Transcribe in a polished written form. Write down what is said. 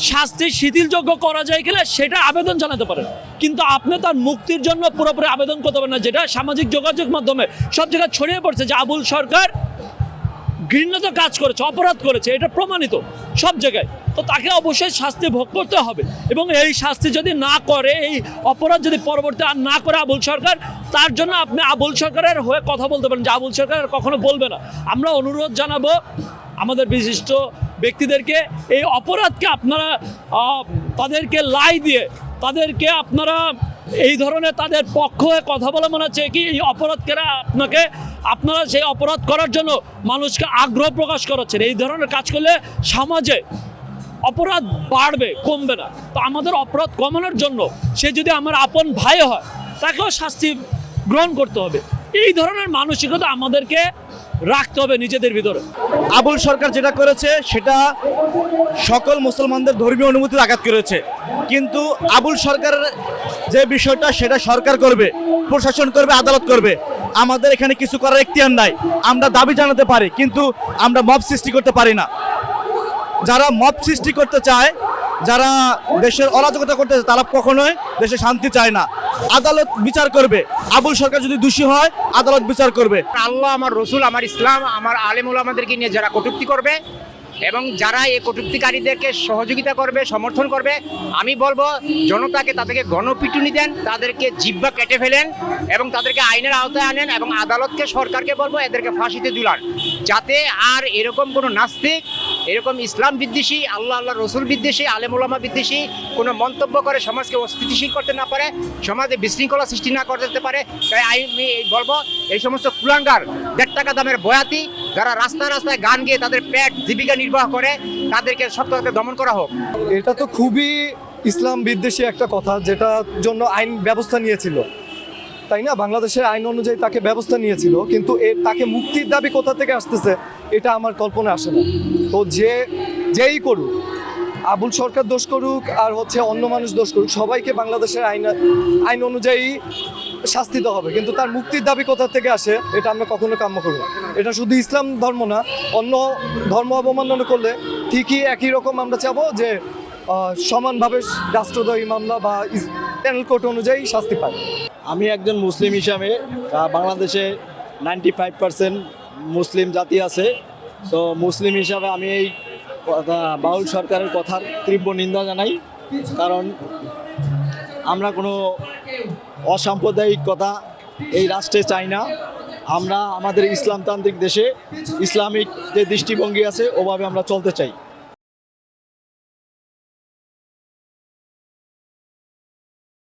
শাস্তি শিথিলযোগ্য করা যায় কিনা সেটা আবেদন জানাতে পারেন, কিন্তু আপনি তার মুক্তির জন্য পুরোপুরি আবেদন করতে পারেন না, যেটা সামাজিক যোগাযোগ মাধ্যমে সব জায়গায় ছড়িয়ে পড়ছে যে আবুল সরকার ঘৃণিত কাজ করেছে, অপরাধ করেছে, এটা প্রমাণিত সব জায়গায়। তো তাকে অবশ্যই শাস্তি ভোগ করতে হবে, এবং এই শাস্তি যদি না করে, এই অপরাধ যদি পরবর্তী আর না করে আবুল সরকার, তার জন্য আপনি আবুল সরকারের হয়ে কথা বলতে পারেন যে আবুল সরকার কখনো বলবে না। আমরা অনুরোধ জানাবো আমাদের বিশিষ্ট ব্যক্তিদেরকে, এই অপরাধকে আপনারা তাদেরকে লাই দিয়ে তাদেরকে আপনারা এই ধরনের তাদের পক্ষ হয়ে কথা বলে মনে হচ্ছে কি এই অপরাধকেরা আপনারা সেই অপরাধ করার জন্য মানুষকে আগ্রহ প্রকাশ করাচ্ছেন। এই ধরনের কাজ করলে সমাজে অপরাধ বাড়বে, কমবে না। তো আমাদের অপরাধ কমানোর জন্য সে যদি আমার আপন ভাই হয় তাকেও শাস্তি গ্রহণ করতে হবে। এই ধরনের মানসিকতা আমাদেরকে রাখতে হবে নিজেদের ভিতরে। আবুল সরকার যেটা করেছে সেটা সকল মুসলমানদের ধর্মীয় অনুভূতির আঘাত করেছে, কিন্তু আবুল সরকারের যে বিষয়টা সেটা সরকার করবে, প্রশাসন করবে, আদালত করবে। আমাদের এখানে কিছু করার এখতিয়ার নাই। আমরা দাবি জানাতে পারি, কিন্তু আমরা মব সৃষ্টি করতে পারি না। যারা মব সৃষ্টি করতে চায়, যারা দেশের অরাজকতা করতে চায়, তারা কখনোই দেশে শান্তি চায় না। আদালত বিচার করবে। আবুল সরকার যদি দোষী হয়, আদালত বিচার করবে। আল্লাহ, আমার রসুল, আমার ইসলাম, আমার আলেম ওলামাদেরকে নিয়ে যারা কটূক্তি করবে এবং যারা এই কটূক্তিকারীদেরকে সহযোগিতা করবে, সমর্থন করবে, আমি বলবো জনতাকে তাদেরকে গণপিটুনি দেন, তাদেরকে জিহ্বা কেটে ফেলেন এবং তাদেরকে আইনের আওতায় আনেন, এবং আদালতকে, সরকারকে বলবো এদেরকে ফাঁসিতে ঝুলান, যাতে আর এরকম কোনো নাস্তিক, এরকম ইসলাম বিদ্বেষী, আল্লাহ রসুল বিদ্বেষী, আলেম ওলামা বিদ্বেষী কোনো মন্তব্য করে সমাজকে অস্থিতিশীল করতে না পারে, সমাজে বিশৃঙ্খলা সৃষ্টি না করতে পারে। তাই আমি বলবো এই সমস্ত কুলাঙ্গার 1.5 টাকা দামের বয়াতি যারা রাস্তায় রাস্তায় গান গেয়ে তাদের পেট জীবিকা নির্বাহ করে, তাদেরকে শক্তভাবে দমন করা হোক। এটা তো খুবই ইসলাম বিদ্বেষী একটা কথা, যেটার জন্য আইন ব্যবস্থা নিয়েছিল, তাই না? বাংলাদেশের আইন অনুযায়ী তাকে ব্যবস্থা নিয়েছিল, কিন্তু তাকে মুক্তির দাবি কোথা থেকে আসতেছে এটা আমার কল্পনা আসে না। তো যেই করুক, আবুল সরকার দোষ করুক আর অন্য মানুষ দোষ করুক, সবাইকে বাংলাদেশের আইন অনুযায়ী শাস্তি দেওয়া হবে, কিন্তু তার মুক্তির দাবি কোথা থেকে আসে এটা আমরা কখনো কাম্য করব না। এটা শুধু ইসলাম ধর্ম না, অন্য ধর্ম অবমাননা করলে ঠিকই একই রকম আমরা চাবো যে সমানভাবে রাষ্ট্রদ্রোহী মামলা বা প্যানেল কোর্ট অনুযায়ী শাস্তি পায়। আমি একজন মুসলিম হিসাবে, বাংলাদেশে 95% মুসলিম জাতি আছে, তো মুসলিম হিসাবে আমি এই বাউল সরকারের কথার তীব্র নিন্দা জানাই। কারণ আমরা কোনো অসাম্প্রদায়িকতা এই রাষ্ট্রে চাই না। আমরা আমাদের ইসলামতান্ত্রিক দেশে ইসলামিক যে দৃষ্টিভঙ্গি আছে ওভাবে আমরা চলতে চাই।